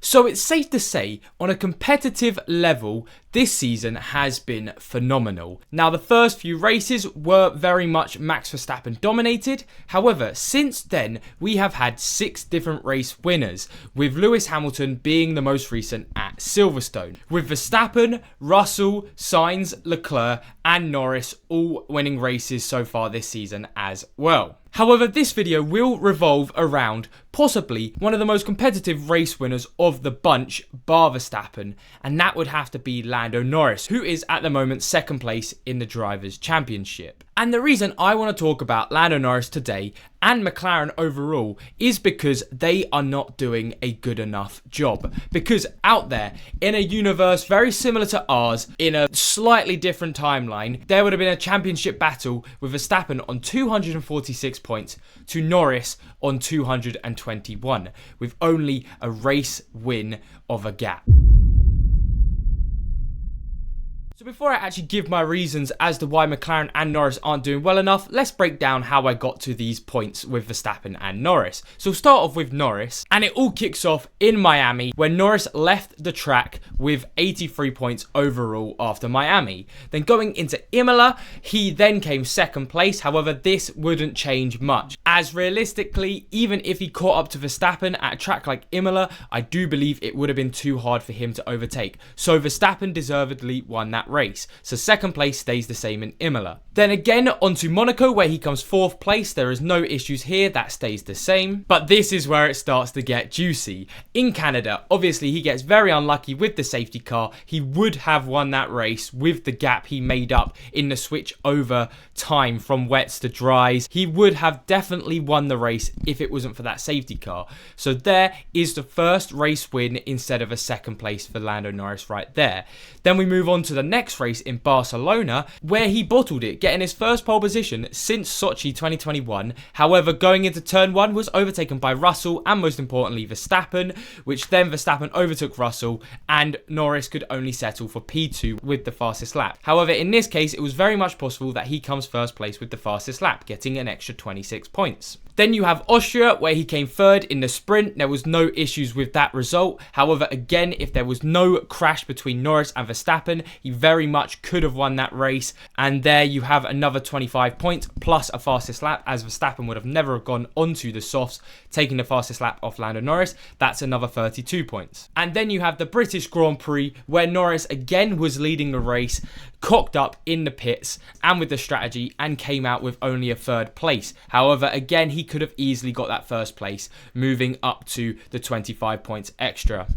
So it's safe to say, on a competitive level, this season has been phenomenal. Now, the first few races were very much Max Verstappen dominated. However, since then, we have had 6 different race winners, with Lewis Hamilton being the most recent at Silverstone, with Verstappen, Russell, Sainz, Leclerc, and Norris all winning races so far this season as well. However, this video will revolve around possibly one of the most competitive race winners of the bunch, bar Verstappen, and that would have to be Lando Norris, who is at the moment 2nd place in the Drivers' Championship. And the reason I want to talk about Lando Norris today and McLaren overall is because they are not doing a good enough job. Because out there, in a universe very similar to ours, in a slightly different timeline, there would have been a championship battle with Verstappen on 246 points to Norris on 221, with only a race win of a gap. So before I actually give my reasons as to why McLaren and Norris aren't doing well enough, let's break down how I got to these points with Verstappen and Norris. So we'll start off with Norris, and it all kicks off in Miami when Norris left the track with 83 points overall after Miami. Then going into Imola, he then came 2nd place. However, this wouldn't change much, as realistically, even if he caught up to Verstappen at a track like Imola, I do believe it would have been too hard for him to overtake. So Verstappen deservedly won that race. So 2nd place stays the same in Imola. Then again onto Monaco, where he comes 4th place. There is no issues here, that stays the same. But this is where it starts to get juicy. In Canada, obviously he gets very unlucky with the safety car. He would have won that race with the gap he made up in the switch over time from wets to dries. He would have definitely won the race if it wasn't for that safety car. So there is the first race win instead of a 2nd place for Lando Norris right there. Then we move on to the next race in Barcelona, where he bottled it, getting his first pole position since Sochi 2021. However, going into turn 1 was overtaken by Russell and most importantly Verstappen, which then Verstappen overtook Russell and Norris could only settle for P2 with the fastest lap. However, in this case, it was very much possible that he comes 1st place with the fastest lap, getting an extra 26 points. Then you have Austria, where he came 3rd in the sprint. There was no issues with that result. However, again, if there was no crash between Norris and Verstappen, he very much could have won that race. And there you have another 25 points plus a fastest lap, as Verstappen would have never gone onto the softs, taking the fastest lap off Lando Norris. That's another 32 points. And then you have the British Grand Prix, where Norris again was leading the race, cocked up in the pits and with the strategy, and came out with only a 3rd place. However, again, he could have easily got that 1st place, moving up to the 25 points extra.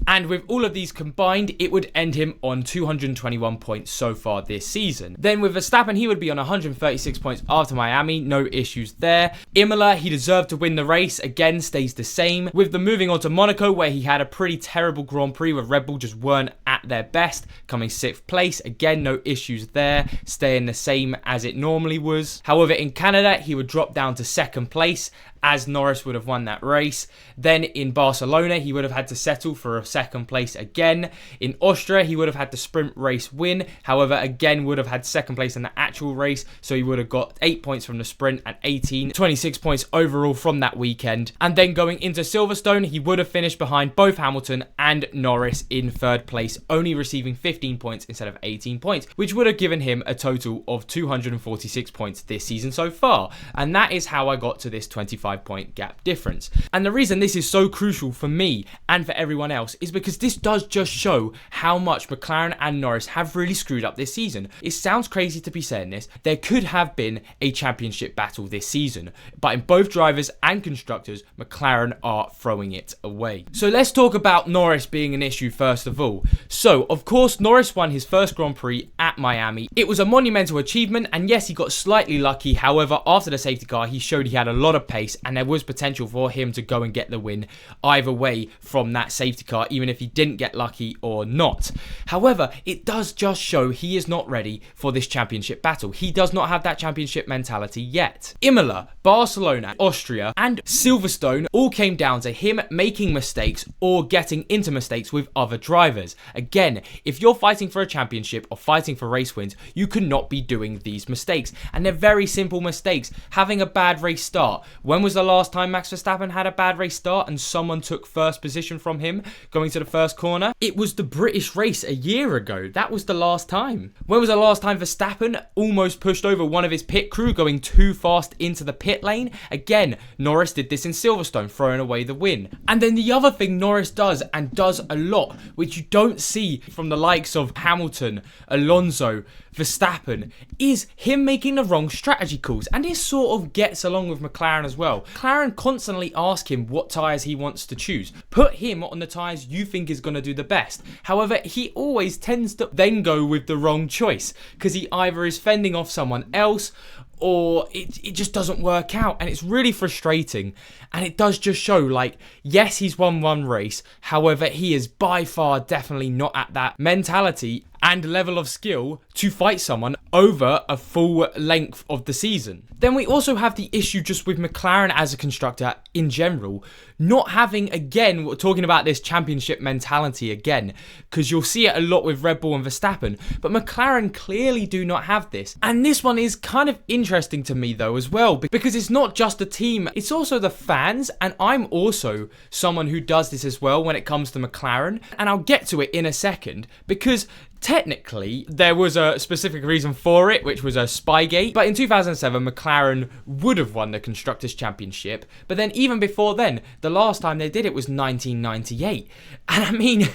And with all of these combined, it would end him on 221 points so far this season. Then with Verstappen, he would be on 136 points after Miami, no issues there. Imola, he deserved to win the race, again stays the same. With the moving on to Monaco, where he had a pretty terrible Grand Prix where Red Bull just weren't at their best, coming 6th place, again no issues there, staying the same as it normally was. However, in Canada, he would drop down to 2nd place, as Norris would have won that race. Then in Barcelona, he would have had to settle for a 2nd place again. In Austria, he would have had the sprint race win. However, again, would have had 2nd place in the actual race. So he would have got 8 points from the sprint and 26 points overall from that weekend. And then going into Silverstone, he would have finished behind both Hamilton and Norris in 3rd place, only receiving 15 points instead of 18 points, which would have given him a total of 246 points this season so far. And that is how I got to this 25-point gap difference. And the reason this is so crucial for me and for everyone else is because this does just show how much McLaren and Norris have really screwed up this season. It sounds crazy to be saying this. There could have been a championship battle this season, but in both drivers and constructors, McLaren are throwing it away. So let's talk about Norris being an issue first of all. So, of course, Norris won his first Grand Prix at Miami. It was a monumental achievement, and yes, he got slightly lucky. However, after the safety car, he showed he had a lot of pace, and there was potential for him to go and get the win either way from that safety car, even if he didn't get lucky or not. However, it does just show he is not ready for this championship battle. He does not have that championship mentality yet. Imola, Barcelona, Austria, and Silverstone all came down to him making mistakes or getting into mistakes with other drivers. Again, if you're fighting for a championship or fighting for race wins, you cannot be doing these mistakes. And they're very simple mistakes. Having a bad race start. When was the last time Max Verstappen had a bad race start and someone took first position from him going to the first corner? It was the British race a year ago. That was the last time. When was the last time Verstappen almost pushed over one of his pit crew going too fast into the pit lane? Again, Norris did this in Silverstone, throwing away the win. And then the other thing Norris does, and does a lot, which you don't see from the likes of Hamilton, Alonso, Verstappen, is him making the wrong strategy calls. And this sort of gets along with McLaren as well. McLaren constantly ask him what tyres he wants to choose. Put him on the tyres you think is going to do the best. However, he always tends to then go with the wrong choice because he either is fending off someone else or it just doesn't work out, and it's really frustrating. And it does just show, like, yes, he's won one race, however, he is by far definitely not at that mentality and level of skill to fight someone over a full length of the season. Then we also have the issue just with McLaren as a constructor in general, not having, again, we're talking about this championship mentality again, because you'll see it a lot with Red Bull and Verstappen, but McLaren clearly do not have this. And this one is kind of interesting to me though as well, because it's not just the team, it's also the fans, and I'm also someone who does this as well when it comes to McLaren, and I'll get to it in a second, because technically, there was a specific reason for it, which was a Spygate. But in 2007, McLaren would have won the Constructors' Championship. But then even before then, the last time they did it was 1998. And I mean,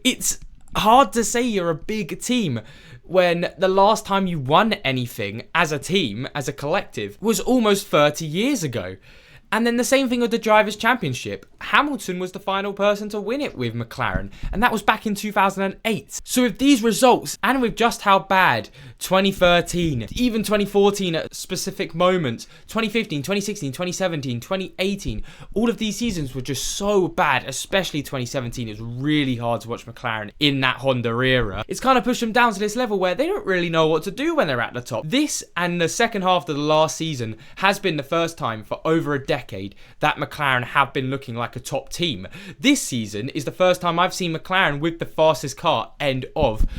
it's hard to say you're a big team when the last time you won anything as a team, as a collective, was almost 30 years ago. And then the same thing with the Drivers' Championship. Hamilton was the final person to win it with McLaren, and that was back in 2008. So with these results, and with just how bad 2013, even 2014 at specific moments, 2015, 2016, 2017, 2018, all of these seasons were just so bad, especially 2017. It was really hard to watch McLaren in that Honda era. It's kind of pushed them down to this level where they don't really know what to do when they're at the top. This and the second half of the last season has been the first time for over a decade that McLaren have been looking like a top team. This season is the first time I've seen McLaren with the fastest car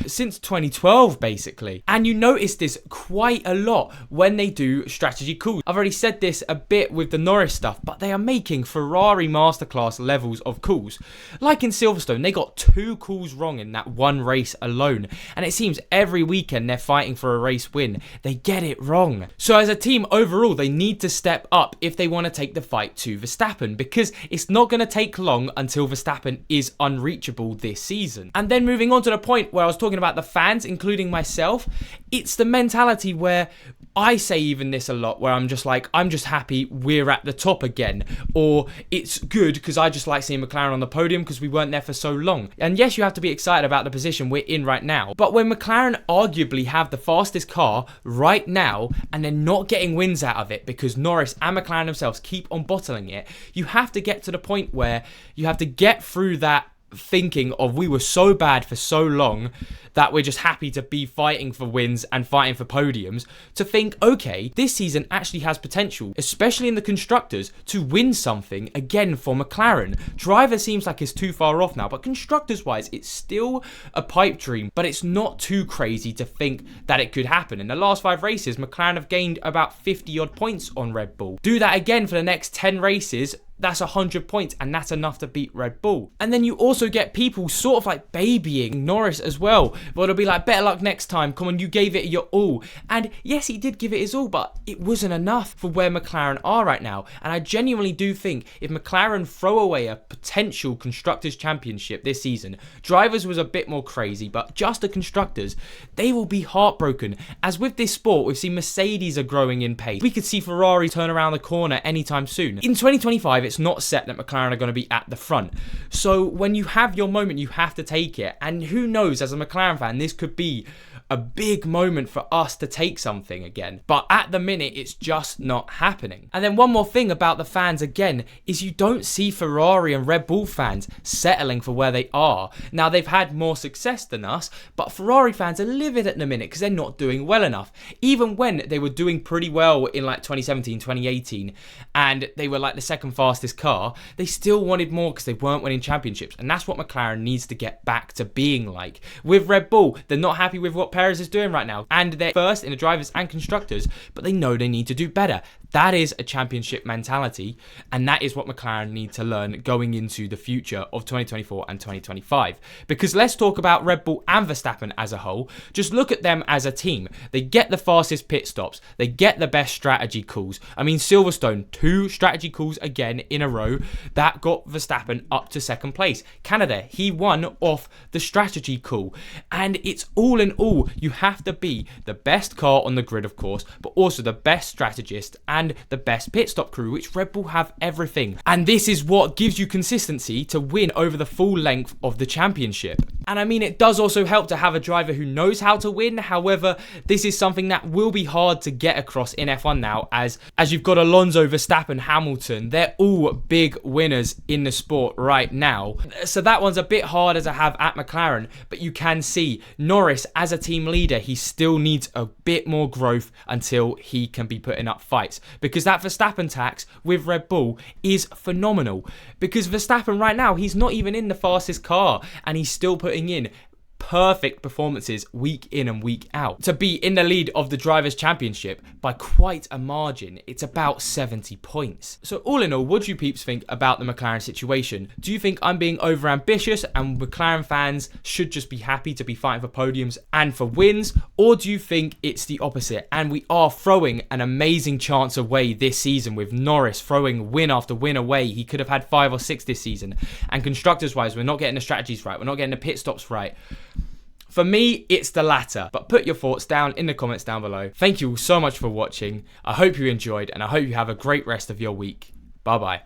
since 2012 basically. And you notice this quite a lot when they do strategy calls. I've already said this a bit with the Norris stuff, but they are making Ferrari masterclass levels of calls. Like in Silverstone, they got 2 calls wrong in that one race alone, and it seems every weekend they're fighting for a race win. They get it wrong. So as a team overall, they need to step up if they want to take the fight to Verstappen, because it's not going to take long until Verstappen is unreachable this season. And then moving on to the point where I was talking about the fans, including myself, it's the mentality where I say even this a lot, where I'm just like, I'm just happy we're at the top again, or it's good because I just like seeing McLaren on the podium because we weren't there for so long. And yes, you have to be excited about the position we're in right now, but when McLaren arguably have the fastest car right now and they're not getting wins out of it because Norris and McLaren themselves keep on bottling it, you have to get to the point where you have to get through that thinking of we were so bad for so long that we're just happy to be fighting for wins and fighting for podiums, to think, okay, this season actually has potential, especially in the constructors, to win something again for McLaren. Driver seems like it's too far off now, but constructors wise it's still a pipe dream, but it's not too crazy to think that it could happen. In the last 5 races, McLaren have gained about 50 odd points on Red Bull. Do that again for the next 10 races, that's 100 points, and that's enough to beat Red Bull. And then you also get people sort of like babying Norris as well, but it'll be like, better luck next time, come on, you gave it your all. And yes, he did give it his all, but it wasn't enough for where McLaren are right now. And I genuinely do think if McLaren throw away a potential Constructors' Championship this season, Drivers was a bit more crazy, but just the Constructors, they will be heartbroken. As with this sport, we've seen Mercedes are growing in pace. We could see Ferrari turn around the corner anytime soon. In 2025, it's not set that McLaren are going to be at the front. So when you have your moment, you have to take it. And who knows, as a McLaren fan, this could be a big moment for us to take something again. But at the minute, it's just not happening. And then one more thing about the fans again is you don't see Ferrari and Red Bull fans settling for where they are. Now, they've had more success than us, but Ferrari fans are livid at the minute because they're not doing well enough. Even when they were doing pretty well in like 2017, 2018, and they were like the second fastest fastest car, they still wanted more because they weren't winning championships. And that's what McLaren needs to get back to being like. With Red Bull, they're not happy with what Perez is doing right now. And they're first in the drivers and constructors, but they know they need to do better. That is a championship mentality, and that is what McLaren need to learn going into the future of 2024 and 2025. Because let's talk about Red Bull and Verstappen as a whole. Just look at them as a team. They get the fastest pit stops. They get the best strategy calls. I mean, Silverstone, 2 strategy calls again in a row. That got Verstappen up to second place. Canada, he won off the strategy call. And it's all in all, you have to be the best car on the grid, of course, but also the best strategist and the best pit stop crew, which Red Bull have everything. And this is what gives you consistency to win over the full length of the championship. And I mean, it does also help to have a driver who knows how to win. However, this is something that will be hard to get across in F1 now, as you've got Alonso, Verstappen, Hamilton. They're all big winners in the sport right now. So that one's a bit harder to have at McLaren, but you can see Norris as a team leader, he still needs a bit more growth until he can be putting up fights. Because that Verstappen tax with Red Bull is phenomenal. Because Verstappen right now, he's not even in the fastest car, and he's still putting in perfect performances week in and week out to be in the lead of the Drivers' Championship by quite a margin. It's about 70 points. So all in all, what do you peeps think about the McLaren situation? Do you think I'm being over ambitious and McLaren fans should just be happy to be fighting for podiums and for wins? Or do you think it's the opposite and we are throwing an amazing chance away this season with Norris throwing win after win away? He could have had 5 or 6 this season. And constructors wise, we're not getting the strategies right. We're not getting the pit stops right. For me, it's the latter, but put your thoughts down in the comments down below. Thank you all so much for watching. I hope you enjoyed, and I hope you have a great rest of your week. Bye bye.